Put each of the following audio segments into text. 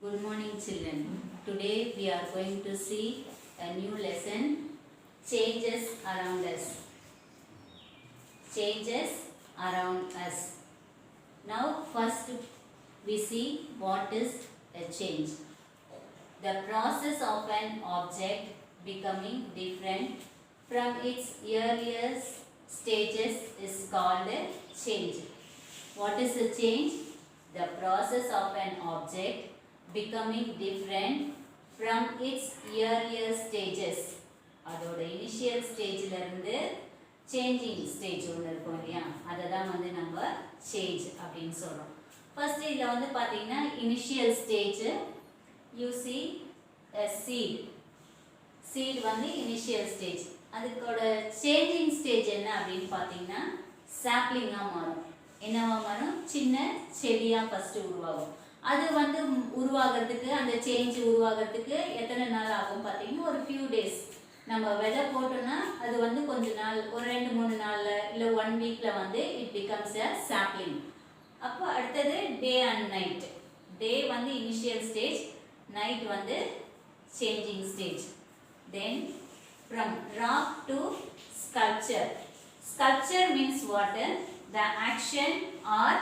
Good morning, children. Today we are going to see a new lesson, changes around us. Changes around us. Now first we see what is a change. The process of an object becoming different from its earliest stages is called a change. What is a change? The process of an object becoming different from its earlier stages. அதோட initial ஸ்டேஜில் இருந்து changing stage ஒன்று இருக்கும் இல்லையா, அதை தான் வந்து நம்ம சேஞ்ச் அப்படின்னு சொல்கிறோம். ஃபர்ஸ்ட் இதில் வந்து பார்த்தீங்கன்னா initial stage you see seed வந்து இனிஷியல் ஸ்டேஜ். அதுக்கோட சேஞ்சிங் ஸ்டேஜ் என்ன அப்படின்னு பார்த்தீங்கன்னா சாப்ளிங்காக மாறும். என்னவா மாறும்? சின்ன செடியாக ஃபஸ்ட்டு உருவாகும். அது வந்து உருவாகிறதுக்கு, அந்த சேஞ்ச் உருவாகிறதுக்கு எத்தனை நாள் ஆகும் பார்த்தீங்கன்னா ஒரு ஃபியூ டேஸ். நம்ம விதை போட்டோம்னா அது வந்து கொஞ்ச நாள், ஒரு 2-3 நாளில் இல்லை 1 வீக்கில் வந்து இட் பிகம்ஸ் அ சாப்ளிங். அப்போ அடுத்தது டே அண்ட் நைட். டே வந்து இனிஷியல் ஸ்டேஜ், நைட் வந்து changing stage. Then from rock to sculpture. Sculpture means what? The action or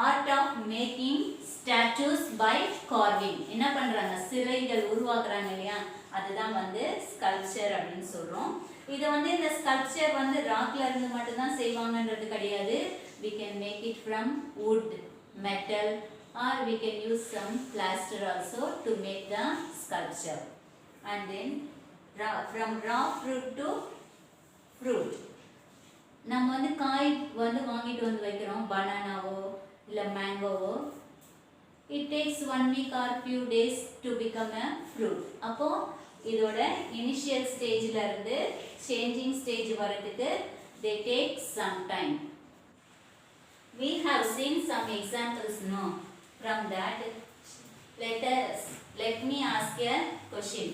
art of making statues by carving. என்ன பண்றாங்க? சிலைகள் உருவாக்குறாங்க இல்லையா, அதுதான் வந்து ஸ்கல்ப்சர் அப்படின்னு சொல்றோம். இதை வந்து இந்த ஸ்கல்ப்சர் வந்து ராக்ல இருந்து மட்டும் தான் செய்வாங்கன்றது கிடையாது. We can make it from wood, metal, or we can use some plaster also to make the sculpture. And then from raw fruit to fruit. நம்ம வந்து காய் வந்து வாங்கிட்டு வந்து வைக்கிறோம், பனானாவோ இல்லை மேங்கோவோ. It takes 1 week or few days to become a fruit. அப்போது இதோட இனிஷியல் ஸ்டேஜில் இருந்து சேஞ்சிங் ஸ்டேஜ் வரதுக்கு they take some time. We have seen some examples now. From that, let me ask a question.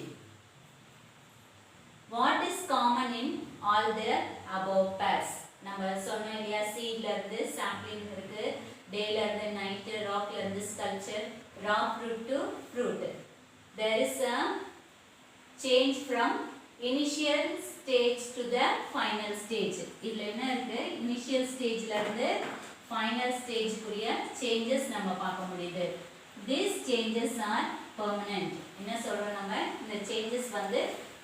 What is common in all the above pairs? நம்ம சொன்னோம் இல்லையா, சீட்ல இருந்து சாம்பிளிங் இருக்கு, டேல இருந்து நைட், ராக்ல இருந்து sculpture, raw fruit to fruit. There is a change from initial stage to the final stage. இதுல என்ன இருக்கு? இனிஷியல் ஸ்டேஜ்ல இருந்து ஃபைனல் ஸ்டேஜ்க்குரிய சேஞ்சஸ் நம்ம பார்க்க முடியுது. These changes are permanent. என்ன சொல்றோம் நம்ம? இந்த சேஞ்சஸ் வந்து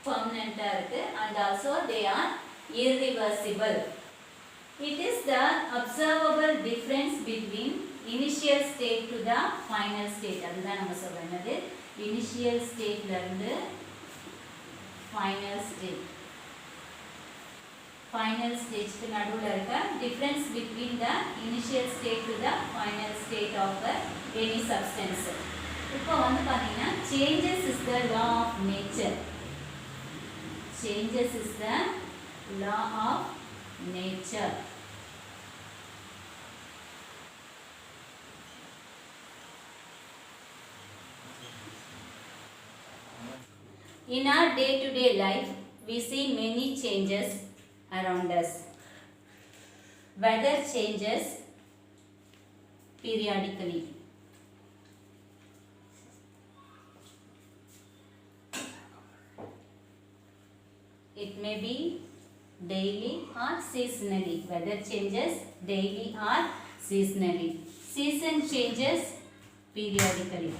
permanent-ஆ இருக்கு, and also they are irreversible. It is the observable difference between initial state to the final state. அதுதான் நம்ம சொல்றோம். என்னது? initial stateல இருந்து final state. final stageக்கு நடுவுல இருக்க difference between the initial state to the final state of any substance. இப்போ வந்து பாத்தீங்கன்னா changes is the law of nature. Changes is the law of nature. In our day-to-day life, we see many changes around us. Weather changes periodically. It may be daily or seasonally. Weather changes daily or seasonally. Season changes periodically.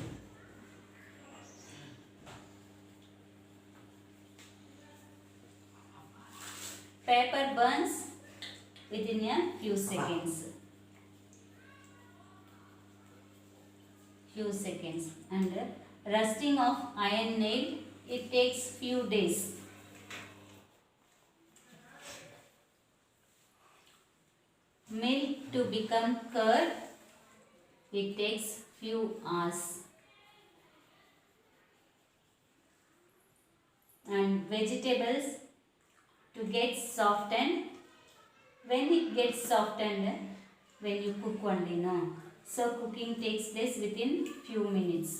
Paper burns within a few seconds. And rusting of iron nail, it takes few days. Milk to become curd, it takes few hours. And vegetables to get softened, when it gets softened, when you cook only, no. So cooking takes place within few minutes.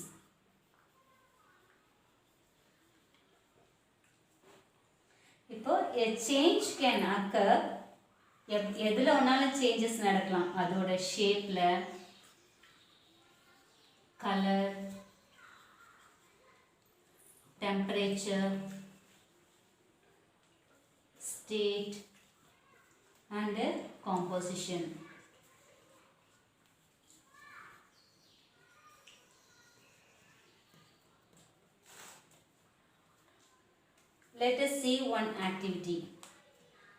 இப்போ a change can occur. எதில் ஒன்றாலும் changes நடக்கலாம். அதோட ஷேப்பில், colour, temperature, state and composition. Let us see one activity.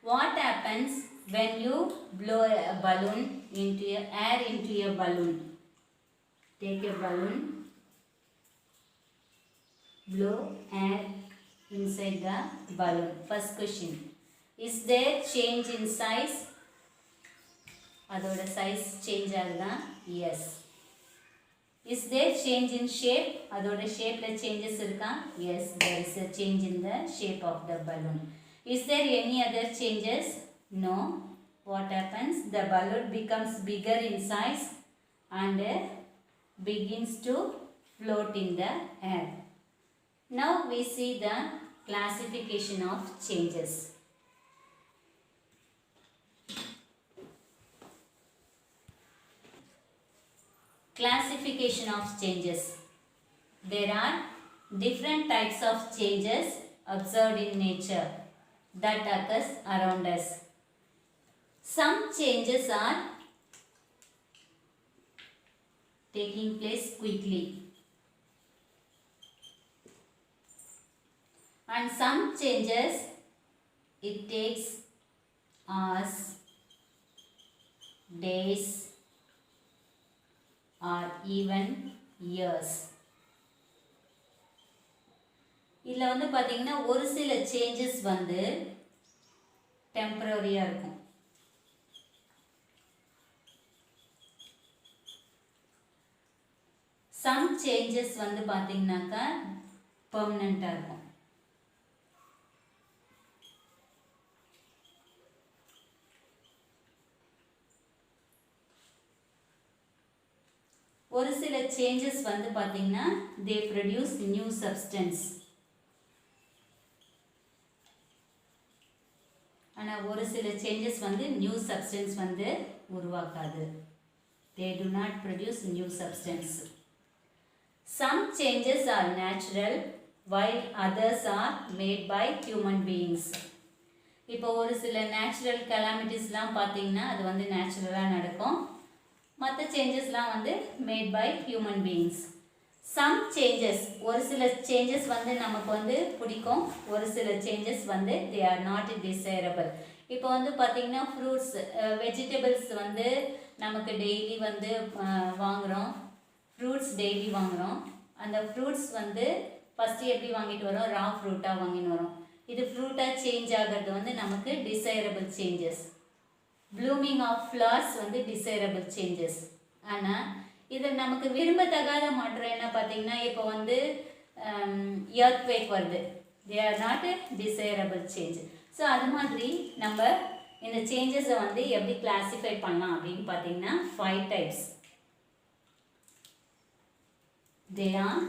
What happens when you blow a balloon air into a balloon? Take a balloon, blow air inside the balloon. First question. Is there change in size? அதோட size change ஆகுதா? Yes. Is there change in shape? அதோட shapeல changes இருக்கா? Yes, there is a change in the shape of the balloon. Is there any other changes? No. What happens? The balloon becomes bigger in size and begins to float in the air. Now we see the classification of changes. Classification of changes. There are different types of changes observed in nature that occurs around us. Some changes are taking place quickly, and some changes it takes hours, days or even years. இதில் வந்து பார்த்தீங்கன்னா ஒரு சில changes வந்து டெம்பரரியாக இருக்கும். Some changes வந்து பார்த்தீங்கன்னாக்கா பெர்மனண்ட்டாக இருக்கும். ஒரு சில சேஞ்சஸ் வந்து பார்த்தீங்கன்னா they produce new substance. ஆனால் ஒரு சில சேஞ்சஸ் வந்து நியூ சப்ஸ்டன்ஸ் வந்து உருவாக்காது. They do not produce new substance. Some changes are natural while others are made by human beings. இப்போ ஒரு சில நேச்சுரல் கலாமிட்டிஸ்லாம் பார்த்தீங்கன்னா அது வந்து நேச்சுரலாக நடக்கும். மற்ற சேஞ்சஸ்லாம் வந்து made by human beings. Some changes ஒரு சில சேஞ்சஸ் வந்து நமக்கு வந்து பிடிக்கும், ஒரு சில சேஞ்சஸ் வந்து தே ஆர் நாட் டிசைரபிள். இப்போ வந்து பார்த்திங்கன்னா ஃப்ரூட்ஸ் வெஜிடபிள்ஸ் வந்து நமக்கு டெய்லி வந்து வாங்குகிறோம், ஃப்ரூட்ஸ் டெய்லி வாங்குகிறோம். அந்த ஃப்ரூட்ஸ் வந்து ஃபஸ்ட்டு எப்படி வாங்கிட்டு வரோம், ரா ஃப்ரூட்டாக வாங்கின்னு வரோம். இது ஃப்ரூட்டாக சேஞ்ச் ஆகிறது வந்து நமக்கு desirable changes. Blooming of flowers வந்து டிசைரபிள் சேஞ்சஸ். ஆனால் இது நமக்கு விரும்பத்தகாத மாற்றம் என்ன பார்த்தீங்கன்னா இப்போ வந்து எர்த்வேக் வருது, they are not desirable change. So அது மாதிரி நம்ம இந்த சேஞ்சஸை வந்து எப்படி கிளாஸிஃபை பண்ணலாம் அப்படின்னு பார்த்தீங்கன்னா 5 types. They are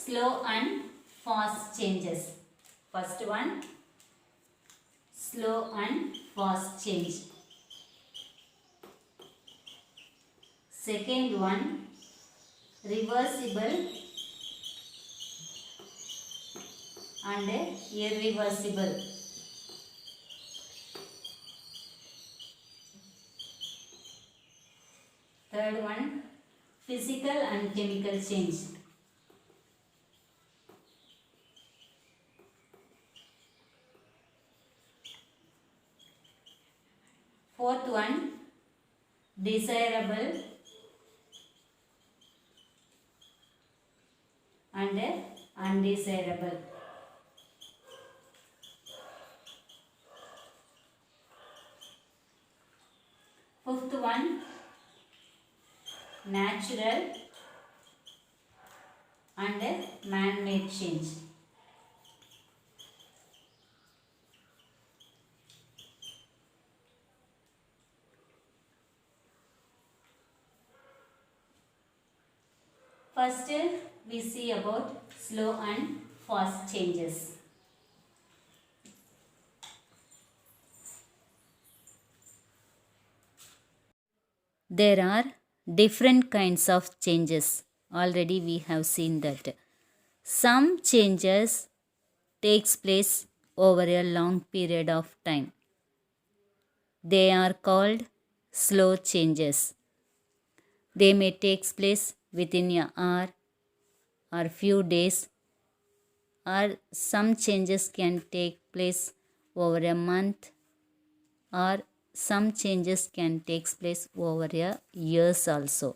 slow and fast changes. First one, slow and fast change. Second one, reversible and irreversible. Third one, physical and chemical change. Fourth one, desirable and undesirable. Fifth one, natural and man-made change. First, we see about slow and fast changes. There are different kinds of changes. Already we have seen that. Some changes takes place over a long period of time. They are called slow changes. They may take place within an hour or few days, or some changes can take place over a month, or some changes can take place over a years also.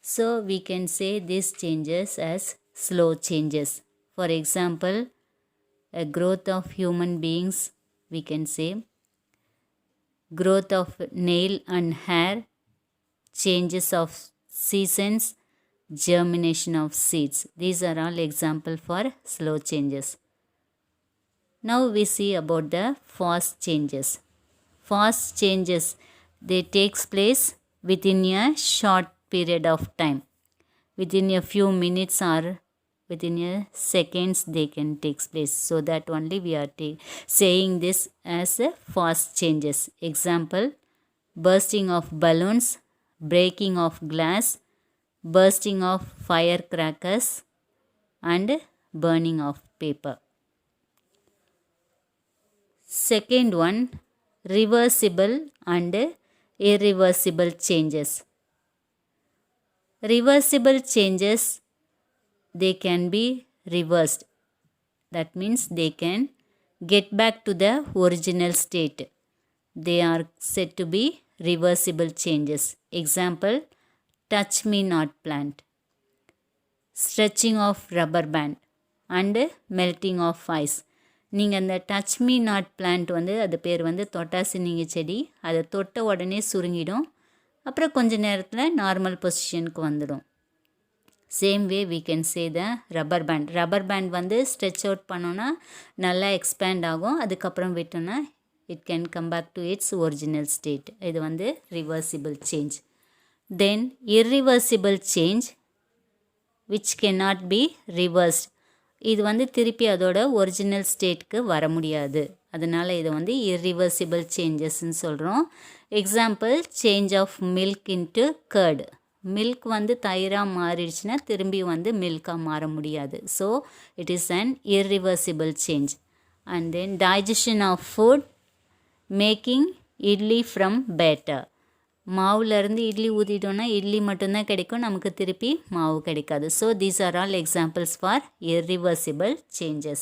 So we can say these changes as slow changes. For example, a growth of human beings, we can say growth of nail and hair, changes of seasons, germination of seeds. These are all example for slow changes. Now we see about the fast changes. Fast changes, they takes place within a short period of time. Within a few minutes or within a seconds they can take place. So that only we are saying this as a fast changes. Example, bursting of balloons, breaking of glass, bursting of firecrackers, and burning of paper. Second one, reversible and irreversible changes. Reversible changes, they can be reversed. That means they can get back to the original state. They are said to be reversible changes. Example, touch me not plant, stretching of rubber band, and melting of ice. நீங்கள் அந்த touch me not plant வந்து அது பேர் வந்து தொட்டாசினிங்க செடி. அதை தொட்ட உடனே சுருங்கிடும், அப்புறம் கொஞ்ச நேரத்தில் நார்மல் பொசிஷனுக்கு வந்துடும். Same way we can say the rubber band. Rubber band வந்து ஸ்ட்ரெச் அவுட் பண்ணோன்னா நல்லா எக்ஸ்பேண்ட் ஆகும், அதுக்கப்புறம் விட்டோன்னா it can come back to its original state. இது வந்து reversible change. Then irreversible change which cannot be reversed. இது வந்து திருப்பி அதோட ஒரிஜினல் ஸ்டேட்க்கு வர முடியாது, அதனால் இதை வந்து irreversible changesன்னு சொல்கிறோம். Example, change of milk into curd. Milk வந்து தயிராக மாறிடுச்சுன்னா திரும்பி வந்து மில்காக மாற முடியாது. So it is an irreversible change. And then digestion of food, making idli from batter. மாவுலேருந்து இட்லி ஊற்றிட்டோன்னா இட்லி மட்டும்தான் கிடைக்கும், நமக்கு திருப்பி மாவு கிடைக்காது. So these are all examples for irreversible changes.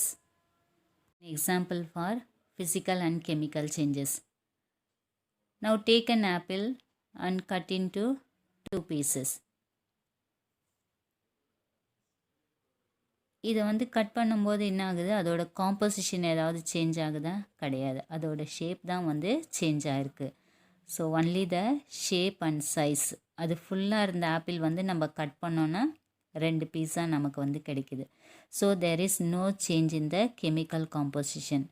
Example for physical and chemical changes. Now take an apple and cut into 2 pieces. இதை வந்து கட் பண்ணும்போது என்ன ஆகுது, அதோட காம்போசிஷன் ஏதாவது சேஞ்ச் ஆகுதா? கிடையாது, அதோட ஷேப் தான் வந்து சேஞ்ச் ஆகிருக்கு. So only the shape and size. அது ஃபுல்லாக இருந்த ஆப்பிள் வந்து நம்ம கட் பண்ணோன்னா 2 பீஸாக நமக்கு வந்து கிடைக்குது. So there is no change in the chemical composition.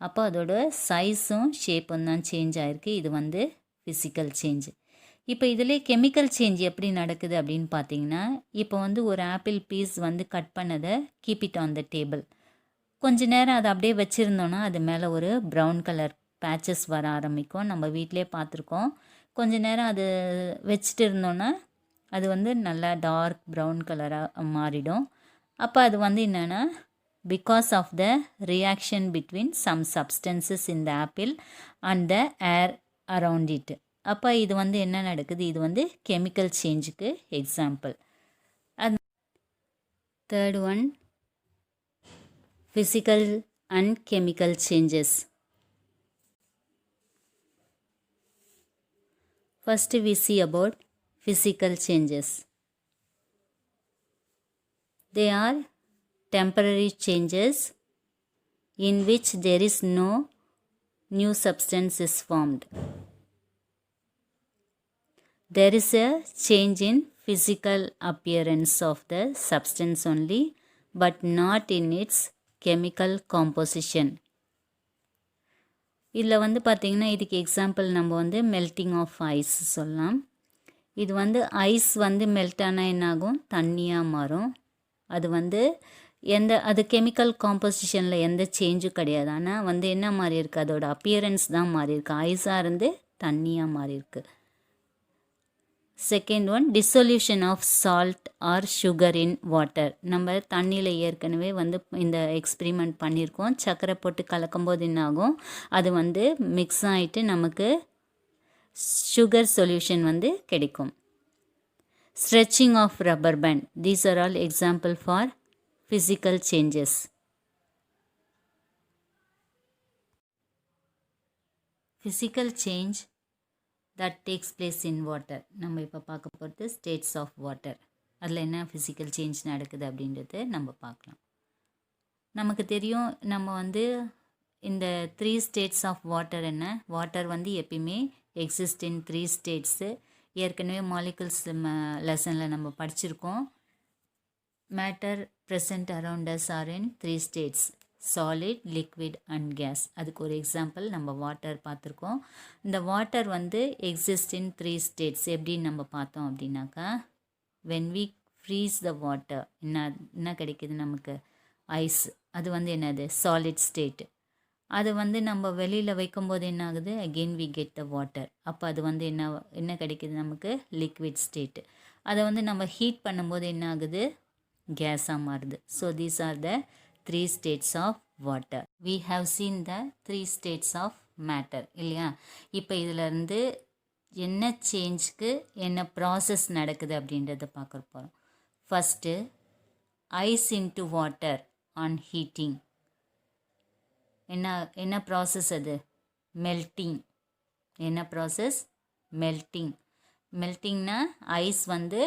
அப்போ அதோட சைஸும் ஷேப்பும் தான் சேஞ்ச் ஆகிருக்கு. இது வந்து ஃபிசிக்கல் சேஞ்ச். இப்போ இதிலே கெமிக்கல் சேஞ்ச் எப்படி நடக்குது அப்படின்னு பார்த்தீங்கன்னா, இப்போ வந்து ஒரு ஆப்பிள் பீஸ் வந்து கட் பண்ணதை keep it on the table. கொஞ்ச நேரம் அதை அப்படியே வச்சுருந்தோன்னா அது மேலே ஒரு ப்ரௌன் கலர் பேச்சஸ் வர ஆரம்பிக்கும். நம்ம வீட்டிலே பார்த்துருக்கோம். கொஞ்ச நேரம் அது வச்சுட்டு இருந்தோன்னா அது வந்து நல்லா டார்க் ப்ரௌன் கலராக மாறிடும். அப்போ அது வந்து என்னென்னா because of the reaction between some substances in the apple and the air around it. அப்போ இது வந்து என்ன நடக்குது, இது வந்து கெமிக்கல் சேஞ்சுக்கு example. And third one, physical and chemical changes. First we see about physical changes. They are temporary changes in which there is no new substance is formed. There is a change in physical appearance of the substance only, but not in its chemical composition. இதில் வந்து பார்த்திங்கன்னா இதுக்கு example நம்ம வந்து melting of ice சொல்லலாம். இது வந்து ice வந்து மெல்ட் ஆனால் என்னாகும், தண்ணியாக மாறும். அது வந்து அது கெமிக்கல் காம்போசிஷனில் எந்த சேஞ்சும் கிடையாது. ஆனால் வந்து என்ன மாறி இருக்குது, அதோட அப்பியரன்ஸ் தான் மாறி இருக்கு. ஐஸாக இருந்து தண்ணியாக மாறி இருக்கு. Second one dissolution of salt or sugar in water. நம்ம தண்ணியில் ஏற்கனவே வந்து இந்த எக்ஸ்பிரிமெண்ட் பண்ணியிருக்கோம். சர்க்கரை போட்டு கலக்கும்போது என்ன ஆகும், அது வந்து மிக்ஸ் ஆகிட்டு நமக்கு சுகர் சொல்யூஷன் வந்து கிடைக்கும். Stretching of rubber band. These are all example for physical changes. Physical change that takes place in water. நம்ம இப்போ பார்க்க போகிறது ஸ்டேட்ஸ் ஆஃப் வாட்டர். அதில் என்ன ஃபிசிக்கல் சேஞ்ச் நடக்குது அப்படின்றது நம்ம பார்க்கலாம். நமக்கு தெரியும், நம்ம வந்து இந்த 3 ஸ்டேட்ஸ் ஆஃப் வாட்டர் என்ன, வாட்டர் வந்து எப்பயுமே எக்ஸிஸ்ட் இன் 3 ஸ்டேட்ஸு. ஏற்கனவே மாலிகுல்ஸ் லெசனில் நம்ம படிச்சிருக்கோம். Matter present around us are in 3 states, solid, liquid and gas. அதுக்கு ஒரு எக்ஸாம்பிள் நம்ம வாட்டர் பார்த்துருக்கோம். இந்த வாட்டர் வந்து எக்ஸிஸ்ட் இன் 3 ஸ்டேட்ஸ். எப்படின்னு நம்ம பார்த்தோம் அப்படின்னாக்கா, when we freeze the water என்ன கிடைக்கிது நமக்கு, ஐஸ். அது வந்து என்னது, சாலிட் ஸ்டேட். அது வந்து நம்ம வெளியில் வைக்கும்போது என்ன ஆகுது, again we get the water. அப்போ அது வந்து என்ன கிடைக்கிது நமக்கு, லிக்விட் ஸ்டேட். அதை வந்து நம்ம ஹீட் பண்ணும்போது என்ன ஆகுது, கேஸாக மாறுது. So these R the 3 states of water. We have seen the 3 states of matter இல்லையா. இப்போ இதிலேருந்து என்ன சேஞ்சுக்கு என்ன ப்ராசஸ் நடக்குது அப்படின்றத பார்க்க போகிறோம். First ice into water on heating. என்ன ப்ராசஸ் அது, மெல்ட்டிங். என்ன ப்ராசஸ், மெல்ட்டிங். மெல்ட்டிங்னா ஐஸ் வந்து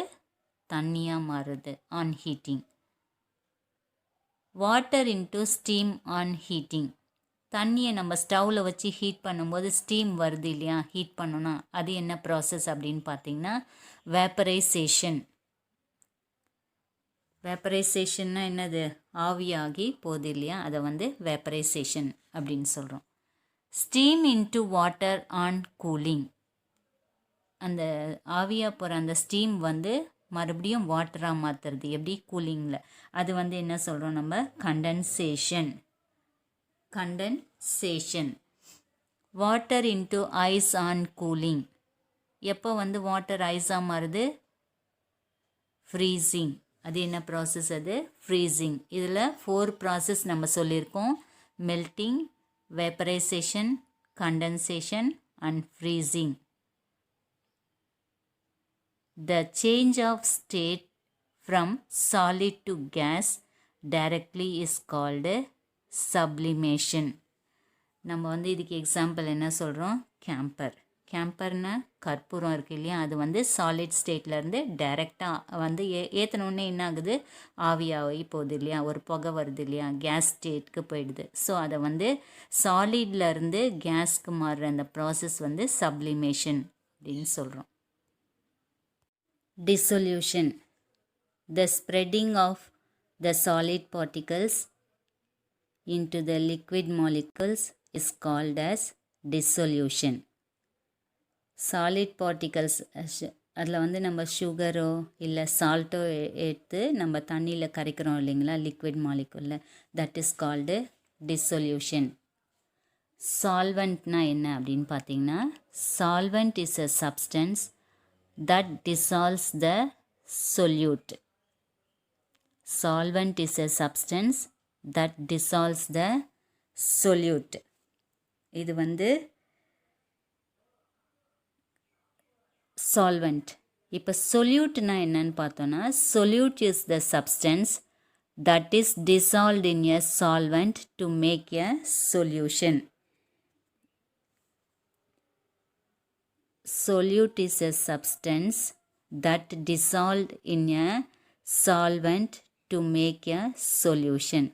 தண்ணியாக மாறுது on heating. Water into steam on heating. தண்ணியை நம்ம ஸ்டவ்வில் வச்சு ஹீட் பண்ணும்போது ஸ்டீம் வருது இல்லையா, ஹீட் பண்ணோன்னா அது என்ன ப்ராசஸ் அப்படின்னு பார்த்தீங்கன்னா வேப்பரைசேஷன். வேப்பரைசேஷன்னா என்னது, ஆவியாகி போகுது இல்லையா, அதை வந்து வேப்பரைசேஷன் அப்படின்னு சொல்கிறோம். Steam into water on cooling. அந்த ஆவியாக போகிற அந்த ஸ்டீம் வந்து மறுபடியும் வாட்டராக மாற்றுறது, எப்படி, கூலிங்கில். அது வந்து என்ன சொல்கிறோம் நம்ம, condensation. Condensation. Water into eyes on cooling. எப்போ வந்து வாட்டர் ஐஸாக மாறுது, ஃப்ரீசிங். அது என்ன ப்ராசஸ், அது ஃப்ரீசிங். இதில் 4 ப்ராசஸ் நம்ம சொல்லியிருக்கோம், melting, vaporisation, condensation and freezing. The change of state from solid to gas directly is called sublimation. நம்ம வந்து இதுக்கு எக்ஸாம்பிள் என்ன சொல்கிறோம், கேம்பர். கேம்பர்னா கற்பூரம் இருக்குது இல்லையா, அது வந்து சாலிட் ஸ்டேட்லேருந்து டைரெக்டாக வந்து ஏற்றினோடனே என்ன ஆகுது, ஆவியாகி போகுது இல்லையா, ஒரு புகை வருது இல்லையா, கேஸ் ஸ்டேட்க்கு போயிடுது. ஸோ அதை வந்து சாலிட்லேருந்து கேஸ்க்கு மாறுற அந்த ப்ராசஸ் வந்து சப்ளிமேஷன் அப்படின்னு சொல்கிறோம். Dissolution. The spreading of the solid particles into the liquid molecules is called as dissolution. Solid particles, அதில் வந்து நம்ம சுகரோ இல்லை சால்ட்டோ எடுத்து நம்ம தண்ணியில் கரைக்கிறோம் இல்லைங்களா, லிக்விட் மாலிகுலில், தட் இஸ் கால்டு dissolution. சால்வெண்ட்னா என்ன அப்படின்னு பார்த்தீங்கன்னா, solvent is a substance that dissolves the solute. Solvent is a substance that dissolves the solute. இது வந்து solvent. இப்போ solute-னா என்னன்னு பார்த்தோன்னா, solute is the substance that is dissolved in a solvent to make a solution. Solute is a substance that dissolved in a solvent to make a solution.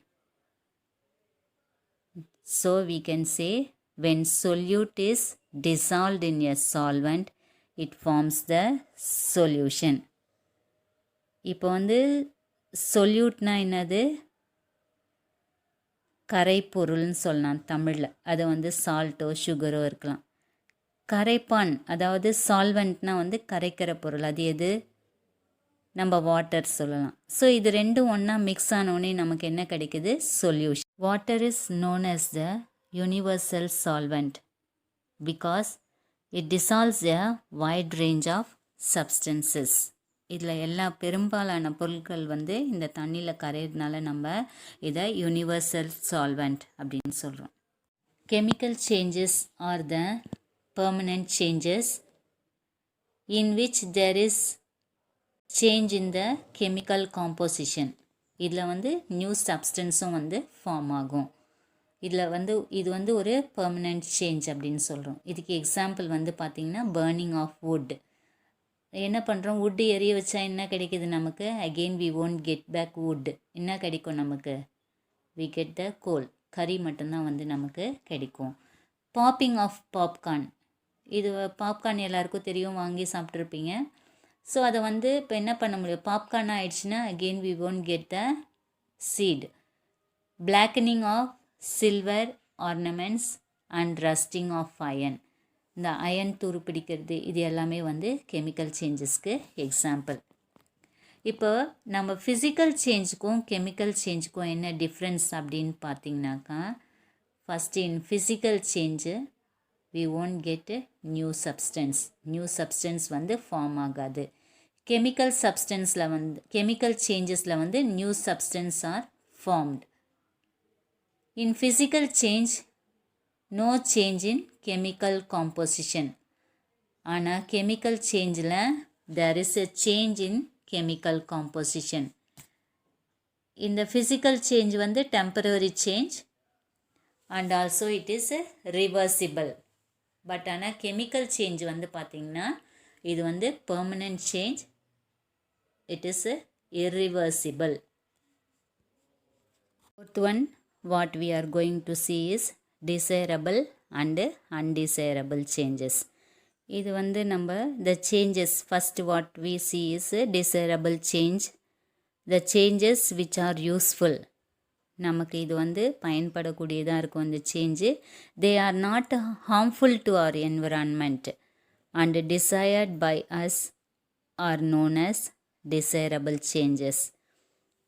So we can say when solute is dissolved in a solvent, it forms the solution. இப்போ வந்து சொல்யூட்னா என்னது, கரைப்பொருள்னு சொல்லலாம் தமிழில். அதை வந்து சால்ட்டோ சுகரோ இருக்கலாம். கரைப்பான், அதாவது சால்வெண்ட்னா வந்து கரைக்கிற பொருள், அது எது, நம்ம வாட்டர் சொல்லலாம். ஸோ இது ரெண்டும் ஒன்றா மிக்ஸ் ஆனோடனே நமக்கு என்ன கிடைக்குது, solution. Water is known as the universal solvent because it dissolves a wide range of substances. இதில் எல்லா பெரும்பாலான பொருட்கள் வந்து இந்த தண்ணியில் கரையிறதுனால நம்ம இதை யூனிவர்சல் சால்வெண்ட் அப்படின்னு சொல்கிறோம். Chemical changes R the permanent changes in which there is change in the chemical composition. இதில் வந்து நியூ சப்ஸ்டன்ஸும் வந்து ஃபார்ம் ஆகும். இதில் வந்து இது வந்து ஒரு பெர்மனெண்ட் சேஞ்ச் அப்படின்னு சொல்கிறோம். இதுக்கு எக்ஸாம்பிள் வந்து பார்த்திங்கன்னா பர்னிங் ஆஃப் வுட். என்ன பண்ணுறோம், வுட்டு எரிய வச்சா என்ன கிடைக்கிது நமக்கு? Again we won't get back wood. என்ன கிடைக்கும் நமக்கு? வி கெட் த கோல், கறி மட்டும்தான் வந்து நமக்கு கிடைக்கும். Popping of popcorn. இது பாப்கார்ன் எல்லாருக்கும் தெரியும், வாங்கி சாப்பிட்ருப்பீங்க. ஸோ அதை வந்து இப்போ என்ன பண்ண முடியும்? பாப்கார்ன் ஆயிடுச்சுன்னா again we won't get the seat. Blackening of silver ornaments and rusting of iron. இந்த அயன் துரு பிடிக்கிறது இது எல்லாமே வந்து கெமிக்கல் சேஞ்சஸ்க்கு எக்ஸாம்பிள். இப்போ நம்ம ஃபிசிக்கல் சேஞ்சுக்கும் கெமிக்கல் சேஞ்சுக்கும் என்ன டிஃப்ரென்ஸ் அப்படின்னு பார்த்தீங்கன்னாக்கா, first in physical change we won't get new substance. New substance வந்து ஃபார்ம் ஆகாது. கெமிக்கல் சப்ஸ்டன்ஸில் வந்து கெமிக்கல் சேஞ்சஸில் வந்து new substance are formed. In physical change, no change in chemical composition. ஆனால் chemical changeல there is a change in chemical composition. இந்த physical change வந்து temporary change and also it is reversible. But ஆனால் chemical change வந்து பார்த்திங்கன்னா இது வந்து permanent change. It is irreversible. Fourth one, what we are going to see is desirable and undesirable changes. இது வந்து நம்ம the changes, first what we see is desirable change, the changes which are useful. நமக்கு இது வந்து பயன்படக்கூடியதாக இருக்கும் இந்த change. they are not harmful to our environment and desired by us are known as desirable changes.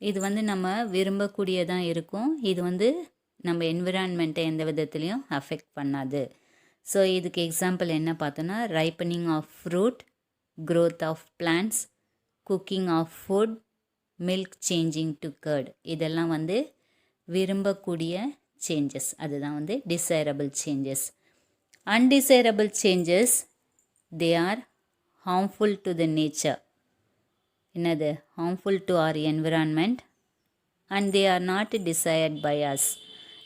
இது வந்து நம்ம விரும்பக்கூடியதாக இருக்கும். இது வந்து நம்ம என்விரான்மெண்ட்டை எந்த விதத்துலேயும் அஃபெக்ட் பண்ணாது. ஸோ இதுக்கு எக்ஸாம்பிள் என்ன பார்த்தோன்னா, ripening of fruit, growth of plants, cooking of food, milk changing to curd. இதெல்லாம் வந்து விரும்பக்கூடிய சேஞ்சஸ். அதுதான் வந்து desirable changes. Undesirable changes they are harmful to the nature. என்னது? harmful to our environment and they are not desired by us.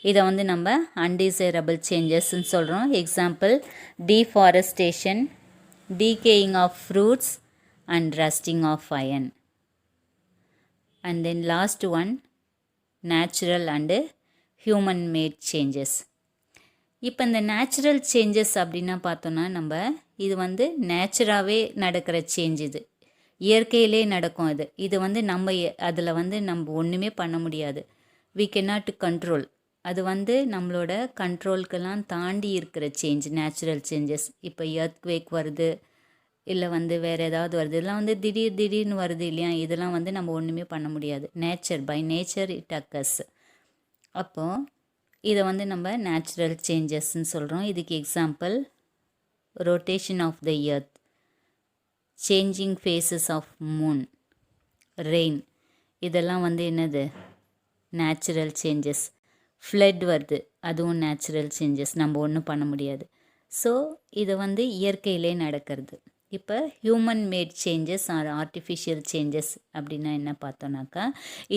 இதை வந்து நம்ம undesirable changesன்னு சொல்கிறோம். Example deforestation, decaying of fruits and rusting of iron. And then last one, natural and human made changes. இப்போ இந்த natural changes அப்படின்னா பார்த்தோன்னா நம்ம இது வந்து நேச்சுராகவே நடக்கிற சேஞ்ச். இது இயற்கையிலே நடக்கும். இது வந்து நம்ம அதில் வந்து நம்ம ஒன்றுமே பண்ண முடியாது. we cannot control. அது வந்து நம்மளோட கண்ட்ரோல்க்கெல்லாம் தாண்டி இருக்கிற சேஞ்ச் நேச்சுரல் சேஞ்சஸ். இப்போ எர்த்குவேக் வருது, இல்லை வந்து வேறு ஏதாவது வருது, இதெல்லாம் வந்து திடீர்னு வருது இல்லையா? இதெல்லாம் வந்து நம்ம ஒன்றுமே பண்ண முடியாது. Nature, by nature it occurs. அப்போது இதை வந்து நம்ம நேச்சுரல் சேஞ்சஸ்ன்னு சொல்கிறோம். இதுக்கு example rotation of the earth, changing phases of moon, rain. இதெல்லாம் வந்து என்னது? Natural changes. ஃப்ளட் வருது, அதுவும் நேச்சுரல் சேஞ்சஸ், நம்ம ஒன்றும் பண்ண முடியாது. ஸோ இது வந்து இயற்கையிலே நடக்கிறது. இப்போ human made changes or artificial changes அப்படின்னா என்ன பார்த்தோன்னாக்கா,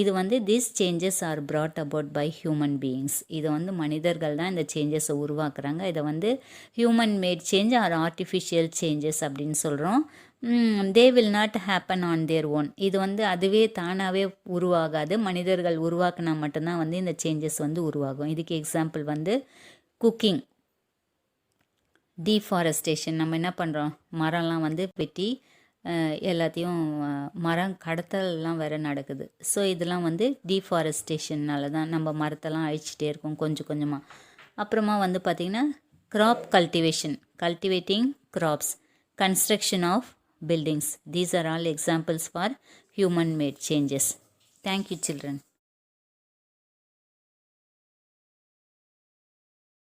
இது வந்து this changes are brought about by human beings. இதை வந்து மனிதர்கள் தான் இந்த சேஞ்சஸை உருவாக்குறாங்க. இதை வந்து human made change or artificial changes அப்படின்னு சொல்கிறோம். They will not happen on their own. இது வந்து அதுவே தானாகவே உருவாகாது. மனிதர்கள் உருவாக்குனா மட்டும்தான் வந்து இந்த சேஞ்சஸ் வந்து உருவாகும். இதுக்கு எக்ஸாம்பிள் வந்து குக்கிங், டீஃபாரஸ்டேஷன். நம்ம என்ன பண்ணுறோம், மரம்லாம் வந்து வெட்டி எல்லாத்தையும் மரம் கடத்தல்லாம் வேறு நடக்குது. ஸோ இதெல்லாம் வந்து டீஃபாரஸ்டேஷன்னால தான் நம்ம மரத்தெல்லாம் அழிச்சிட்டே இருக்கோம் கொஞ்சம் கொஞ்சமாக. அப்புறமா வந்து பார்த்திங்கன்னா crop cultivation, cultivating crops, construction of buildings. These are all examples for human made changes. Thank you, children.